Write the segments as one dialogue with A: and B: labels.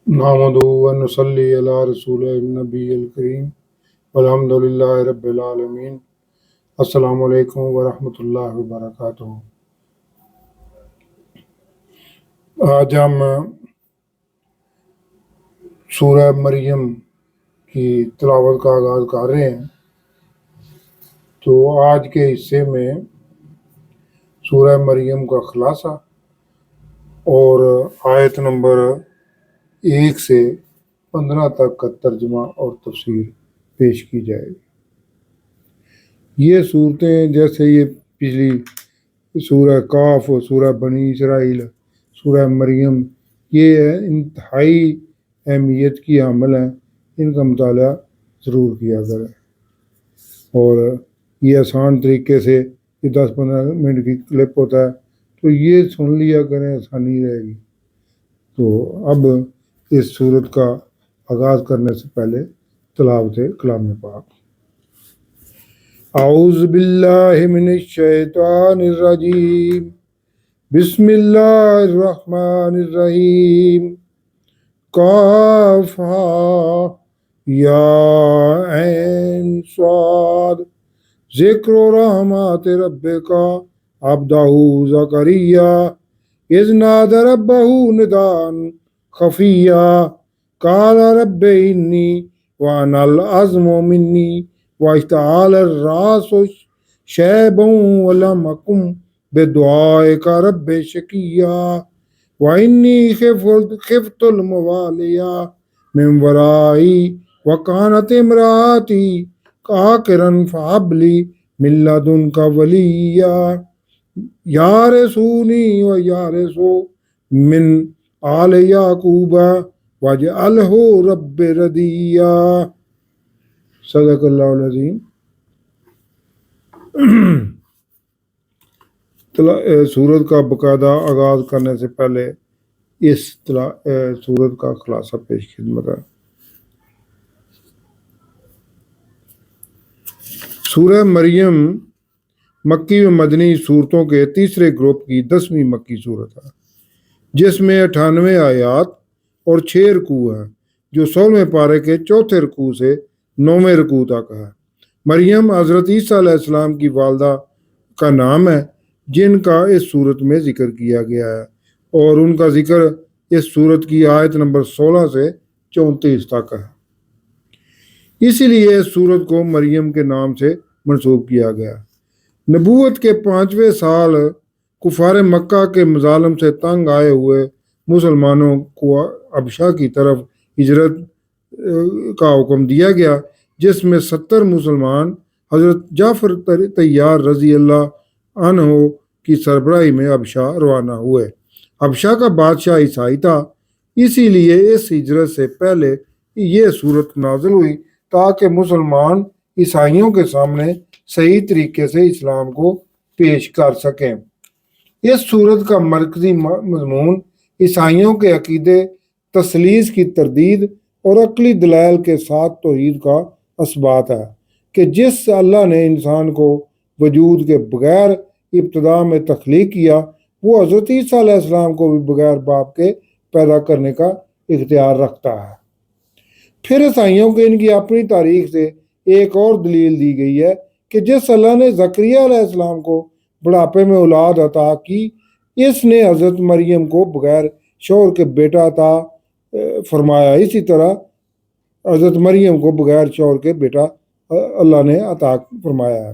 A: نحمدہ و نصلی علی رسول النبی الکریم والحمد للہ رب العالمین۔ السلام علیکم ورحمۃ اللہ وبرکاتہ۔ آج ہم سورہ مریم کی تلاوت کا آغاز کر رہے ہیں۔ تو آج کے حصے میں سورہ مریم کا خلاصہ اور آیت نمبر 1 سے 15 تک کا ترجمہ اور تفسیر پیش کی جائے گی۔ یہ صورتیں جیسے یہ پچھلی سورہ کاف، سورہ بنی اسرائیل، سورہ مریم، یہ انتہائی اہمیت کی حامل ہیں، ان کا مطالعہ ضرور کیا کریں، اور یہ آسان طریقے سے یہ 10-15 منٹ کی کلپ ہوتا ہے تو یہ سن لیا کریں، آسانی رہے گی۔ تو اب اس سورت کا آغاز کرنے سے پہلے تلاوت کلام پاک۔ اعوذ باللہ من الشیطان الرجیم، بسم اللہ الرحمن الرحیم۔ کاف ہا یا عین صاد، ذکر رحمات ربک عبدہ زکریا اذ نادى ربه نداء خفیا قال رب انی وانا العظم منی واشتعل الراس شیبا ولم اکن بدعائک رب شقیا وانی خفت الموالیا من ورائی وکانت امراتی عاقرا فہب لی من لدنک ولیا یارثونی و یارثو من آل یعقوب واجعلہ رب ردیا۔ صدق اللہ العظیم۔ سورت کا باقاعدہ آغاز کرنے سے پہلے اس سورت کا خلاصہ پیش خدمت ہے۔ سورہ مریم مکی و مدنی صورتوں کے تیسرے گروپ کی 10ویں مکی صورت ہے، جس میں 98 آیات اور 6 رکوع ہیں، جو 16ویں پارے کے 4تھے رکوع سے 9ویں رکوع تک ہے۔ مریم حضرت عیسیٰ علیہ السلام کی والدہ کا نام ہے، جن کا اس صورت میں ذکر کیا گیا ہے، اور ان کا ذکر اس صورت کی آیت نمبر 16 سے 34 تک ہے۔ اسی لیے اس صورت کو مریم کے نام سے منسوب کیا گیا۔ نبوت کے 5ویں سال کفار مکہ کے مظالم سے تنگ آئے ہوئے مسلمانوں کو حبشہ کی طرف ہجرت کا حکم دیا گیا، جس میں 70 مسلمان حضرت جعفر طیار رضی اللہ عنہ کی سربراہی میں حبشہ روانہ ہوئے۔ حبشہ کا بادشاہ عیسائی تھا، اسی لیے اس ہجرت سے پہلے یہ صورت نازل ہوئی تاکہ مسلمان عیسائیوں کے سامنے صحیح طریقے سے اسلام کو پیش کر سکیں۔ اس صورت کا مرکزی مضمون عیسائیوں کے عقیدے تثلیث کی تردید اور عقلی دلائل کے ساتھ توحید کا اثبات ہے کہ جس اللہ نے انسان کو وجود کے بغیر ابتدا میں تخلیق کیا، وہ حضرت عیسیٰ علیہ السلام کو بھی بغیر باپ کے پیدا کرنے کا اختیار رکھتا ہے۔ پھر عیسائیوں کے ان کی اپنی تاریخ سے ایک اور دلیل دی گئی ہے کہ جس اللہ نے زکریا علیہ السلام کو بڑھاپے میں اولاد عطا کی، اس نے حضرت مریم کو بغیر شوہر کے بیٹا عطا فرمایا۔ اسی طرح حضرت مریم کو بغیر شوہر کے بیٹا اللہ نے عطا فرمایا ہے،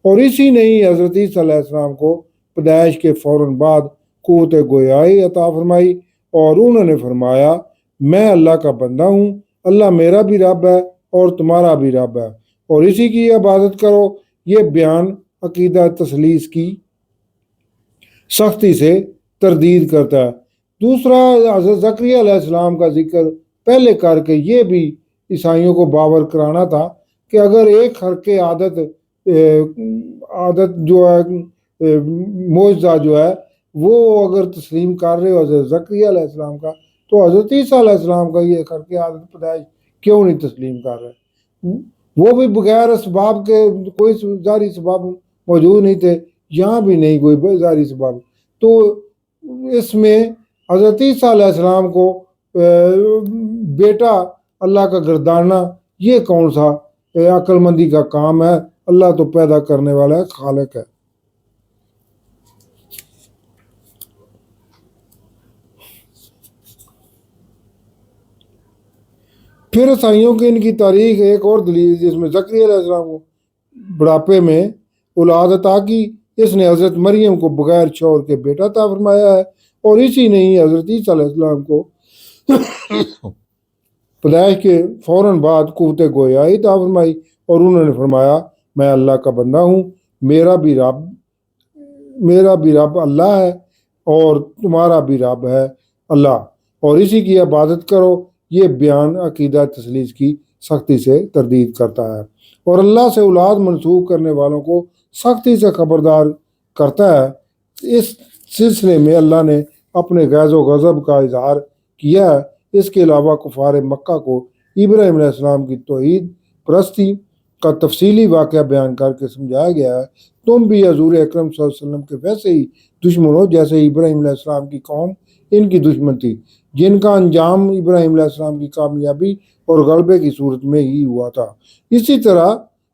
A: اور اسی نے ہی حضرت عیسیٰ علیہ السلام کو پیدائش کے فوراً بعد قوت گویائی عطا فرمائی، اور انہوں نے فرمایا میں اللہ کا بندہ ہوں، اللہ میرا بھی رب ہے اور تمہارا بھی رب ہے، اور اسی کی عبادت کرو۔ یہ بیان عقیدہ تثلیث کی سختی سے تردید کرتا ہے۔ دوسرا، حضرت زکریا علیہ السلام کا ذکر پہلے کر کے یہ بھی عیسائیوں کو باور کرانا تھا کہ اگر ایک حرکِ عادت جو ہے، معجزہ جو ہے، وہ اگر تسلیم کر رہے ہو حضرت زکریا علیہ السلام کا، تو حضرت عیسیٰ علیہ السلام کا یہ حرکِ عادت پیدائش کیوں نہیں تسلیم کر رہے؟ وہ بھی بغیر اسباب کے، کوئی ظاہری اسباب موجود نہیں تھے، یہاں بھی نہیں کوئی ظاہری اسباب۔ تو اس میں حضرت عیسیٰ علیہ السلام کو بیٹا اللہ کا گرداننا یہ کون سا عقل مندی کا کام ہے؟ اللہ تو پیدا کرنے والا ہے، خالق ہے۔ پھر عیسائیوں کی ان کی تاریخ ایک اور دلیل، جس میں زکریا علیہ السلام کو بڑھاپے میں اولاد عطا کی، اس نے حضرت مریم کو بغیر شوہر کے بیٹا عطا فرمایا ہے، اور اسی نے ہی حضرت عیسیٰ علیہ السلام کو پیدائش کے فوراً بعد قوت گویائی عطا فرمائی، اور انہوں نے فرمایا میں اللہ کا بندہ ہوں، میرا بھی رب اللہ ہے اور تمہارا بھی رب ہے اللہ، اور اسی کی عبادت کرو۔ یہ بیان عقیدہ تثلیث کی سختی سے تردید کرتا ہے، اور اللہ سے اولاد منسوخ کرنے والوں کو سختی سے خبردار کرتا ہے۔ اس سلسلے میں اللہ نے اپنے غیظ و غضب کا اظہار کیا ہے۔ اس کے علاوہ کفار مکہ کو ابراہیم علیہ السلام کی توحید پرستی کا تفصیلی واقعہ بیان کر کے سمجھایا گیا ہے۔ تم بھی حضور اکرم صلی اللہ علیہ وسلم کے ویسے ہی دشمن ہو جیسے ابراہیم علیہ السلام کی قوم ان کی دشمن تھی، جن کا انجام ابراہیم علیہ السلام کی کامیابی اور غلبے کی صورت میں ہی ہوا تھا۔ اسی طرح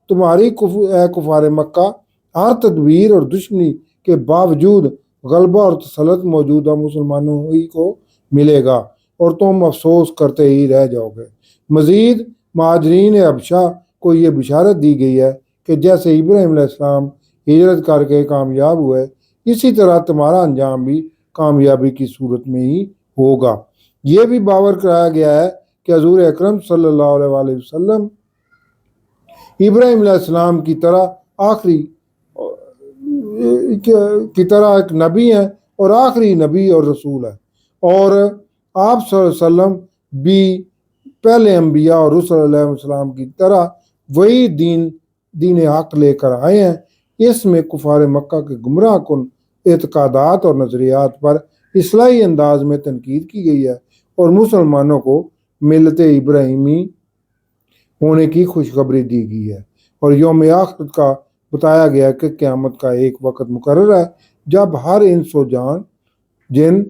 A: تمہاری اے کفار مکہ ہر تدبیر اور دشمنی کے باوجود غلبہ اور تسلط موجودہ مسلمانوں ہی کو ملے گا، اور تم افسوس کرتے ہی رہ جاؤ گے۔ مزید مہاجرین حبشہ کو یہ بشارت دی گئی ہے کہ جیسے ابراہیم علیہ السلام ہجرت کر کے کامیاب ہوئے، اسی طرح تمہارا انجام بھی کامیابی کی صورت میں ہی ہوگا۔ یہ بھی باور کرایا گیا ہے کہ حضور اکرم صلی اللہ علیہ وآلہ وسلم ابراہیم علیہ السلام کی طرح ایک نبی ہیں اور آخری نبی اور رسول ہے، اور آپ صلی اللہ علیہ وسلم بھی پہلے انبیاء اور رسول علیہ السلام کی طرح وہی دین حق لے کر آئے ہیں۔ اس میں کفار مکہ کے گمراہ کن اعتقادات اور نظریات پر اصلاحی انداز میں تنقید کی گئی ہے، اور مسلمانوں کو ملت ابراہیمی ہونے کی خوشخبری دی گئی ہے، اور یوم آخرت کا بتایا گیا کہ قیامت کا ایک وقت مقرر ہے جب ہر انس و جن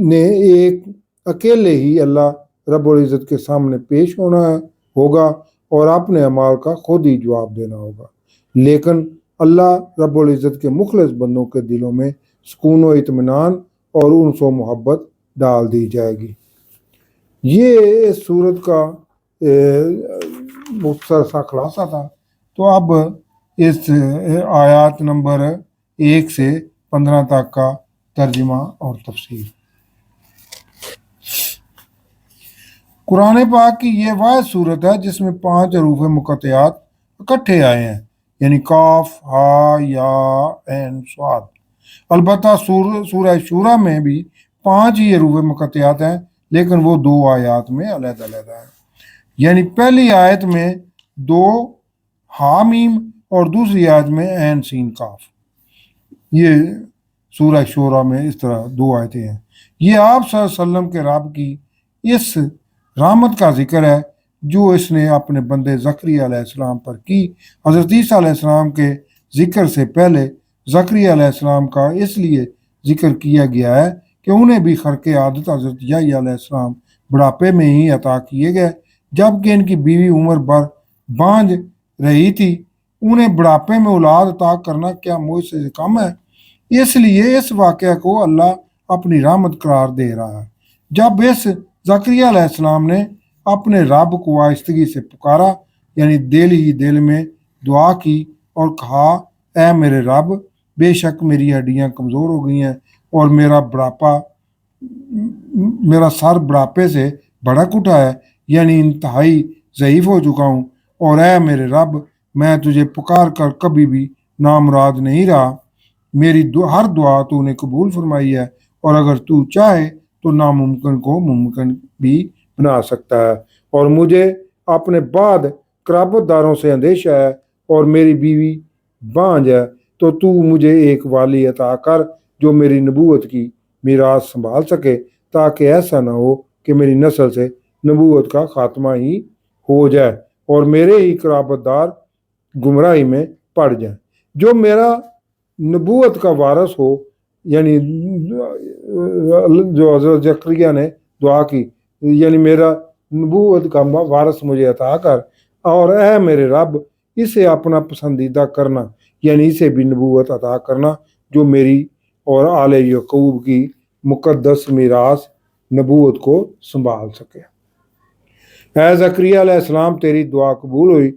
A: نے ایک اکیلے ہی اللہ رب العزت کے سامنے پیش ہوگا اور اپنے اعمال کا خود ہی جواب دینا ہوگا، لیکن اللہ رب العزت کے مخلص بندوں کے دلوں میں سکون و اطمینان اور انس و محبت ڈال دی جائے گی۔ یہ اس صورت کا مختصر سا خلاصہ تھا۔ تو اب اس آیات نمبر 1 سے 15 تک کا ترجمہ اور تفسیر۔ قرآن پاک کی یہ واحد صورت ہے جس میں 5 حروف مقطعات اکٹھے آئے ہیں، یعنی کاف، ہا، یا، عین، صاد۔ البتہ سورہ شورہ میں بھی 5 ہی حروف مقطعات ہیں، لیکن وہ 2 آیات میں علیحدہ علیحدہ ہیں، یعنی پہلی آیت میں 2 ہا میم اور دوسری آیت میں عین سین کاف۔ یہ سورہ شورہ میں اس طرح 2 آیتیں ہیں۔ یہ آپ صلی اللہ علیہ وسلم کے رب کی اس رحمت کا ذکر ہے جو اس نے اپنے بندے زکریا علیہ السلام پر کی۔ حضرت عیسیٰ علیہ السلام کے ذکر سے پہلے زکریا علیہ السلام کا اس لیے ذکر کیا گیا ہے کہ انہیں بھی خرق عادت حضرت یحییٰ علیہ السلام بڑھاپے میں ہی عطا کیے گئے، جبکہ ان کی بیوی عمر بھر بانجھ رہی تھی۔ انہیں بڑھاپے میں اولاد عطا کرنا کیا معجزے سے کم ہے؟ اس لیے اس واقعہ کو اللہ اپنی رحمت قرار دے رہا ہے۔ جب اس زکریا علیہ السلام نے اپنے رب کو آہستگی سے پکارا، یعنی دل ہی دل میں دعا کی اور کہا، اے میرے رب، بے شک میری ہڈیاں کمزور ہو گئی ہیں اور میرا سر بڑھاپے سے بھڑک اٹھا ہے، یعنی انتہائی ضعیف ہو چکا ہوں، اور اے میرے رب، میں تجھے پکار کر کبھی بھی نامراد نہیں رہا۔ میری ہر دعا تو نے قبول فرمائی ہے، اور اگر تو چاہے تو ناممکن کو ممکن بھی بنا سکتا ہے، اور مجھے اپنے بعد قرابت داروں سے اندیشہ ہے اور میری بیوی بانجھ ہے، تو مجھے ایک والی عطا کر جو میری نبوت کی میراث سنبھال سکے، تاکہ ایسا نہ ہو کہ میری نسل سے نبوت کا خاتمہ ہی ہو جائے اور میرے ہی قرابت دار گمراہی میں پڑ جائیں۔ جو میرا نبوت کا وارث ہو، یعنی جو حضرت زکریا نے دعا کی، یعنی میرا نبوت کا وارث مجھے عطا کر، اور اے میرے رب اسے اپنا پسندیدہ کرنا، یعنی اسے بھی نبوت عطا کرنا جو میری اور آل یعقوب کی مقدس میراث نبوت کو سنبھال سکے۔ اے زکریا علیہ السلام، تیری دعا قبول ہوئی۔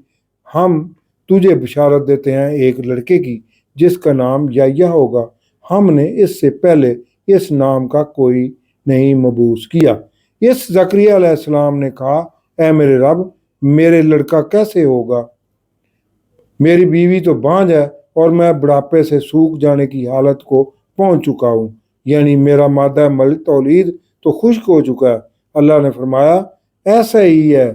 A: ہم تجھے بشارت دیتے ہیں ایک لڑکے کی جس کا نام یحییٰ ہوگا۔ ہم نے اس سے پہلے اس نام کا کوئی نہیں مبعوث کیا۔ اس زکریا علیہ السلام نے کہا، اے میرے رب، میرے لڑکا کیسے ہوگا؟ میری بیوی تو بانجھ ہے اور میں بڑھاپے سے سوکھ جانے کی حالت کو پہنچ چکا ہوں، یعنی میرا مادہ تولید تو خشک ہو چکا ہے۔ اللہ نے فرمایا، ایسا ہی ہے،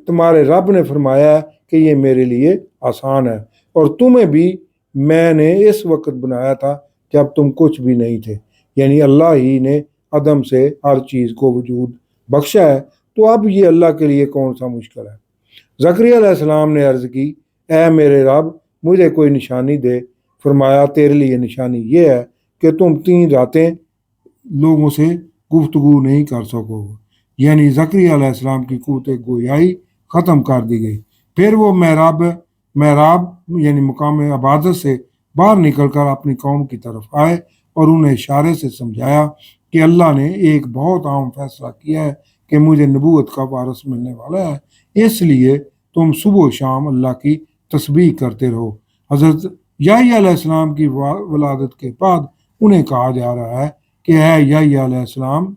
A: تمہارے رب نے فرمایا ہے کہ یہ میرے لیے آسان ہے، اور تمہیں بھی میں نے اس وقت بنایا تھا جب تم کچھ بھی نہیں تھے، یعنی اللہ ہی نے عدم سے ہر چیز کو وجود بخشا ہے، تو اب یہ اللہ کے لیے کون سا مشکل ہے۔ زکریا علیہ السلام نے عرض کی، اے میرے رب، مجھے کوئی نشانی دے۔ فرمایا، تیرے لیے نشانی یہ ہے کہ تم 3 راتیں لوگوں سے گفتگو نہیں کر سکو گے، یعنی زکریا علیہ السلام کی قوت گویائی ختم کر دی گئی۔ پھر وہ محراب یعنی مقام عبادت سے باہر نکل کر اپنی قوم کی طرف آئے اور انہیں اشارے سے سمجھایا کہ اللہ نے ایک بہت عام فیصلہ کیا ہے کہ مجھے نبوت کا وارث ملنے والا ہے، اس لیے تم صبح و شام اللہ کی تسبیح کرتے رہو۔ حضرت یحییٰ علیہ السلام کی ولادت کے بعد انہیں کہا جا رہا ہے کہ اے یحییٰ علیہ السلام،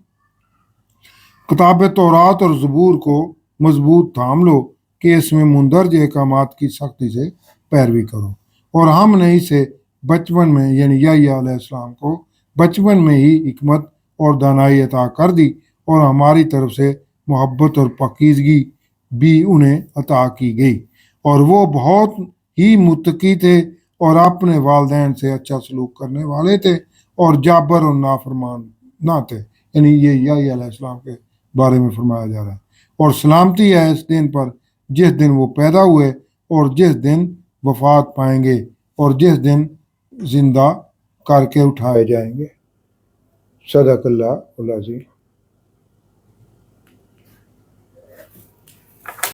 A: کتاب تورات اور زبور کو مضبوط تھام لو کہ اس میں مندرج احکامات کی سختی سے پیروی کرو۔ اور ہم نے اسے بچپن میں یعنی یحییٰ علیہ السلام کو بچپن میں ہی حکمت اور دانائی عطا کر دی، اور ہماری طرف سے محبت اور پاکیزگی بھی انہیں عطا کی گئی، اور وہ بہت ہی متقی تھے اور اپنے والدین سے اچھا سلوک کرنے والے تھے اور جابر اور نافرمان نہ تھے، یعنی یہ یحییٰ علیہ السلام کے بارے میں فرمایا جا رہا ہے۔ اور سلامتی ہے اس دن پر جس دن وہ پیدا ہوئے اور جس دن وفات پائیں گے اور جس دن زندہ کر کے اٹھائے جائیں گے۔ صدق اللہ العظیم۔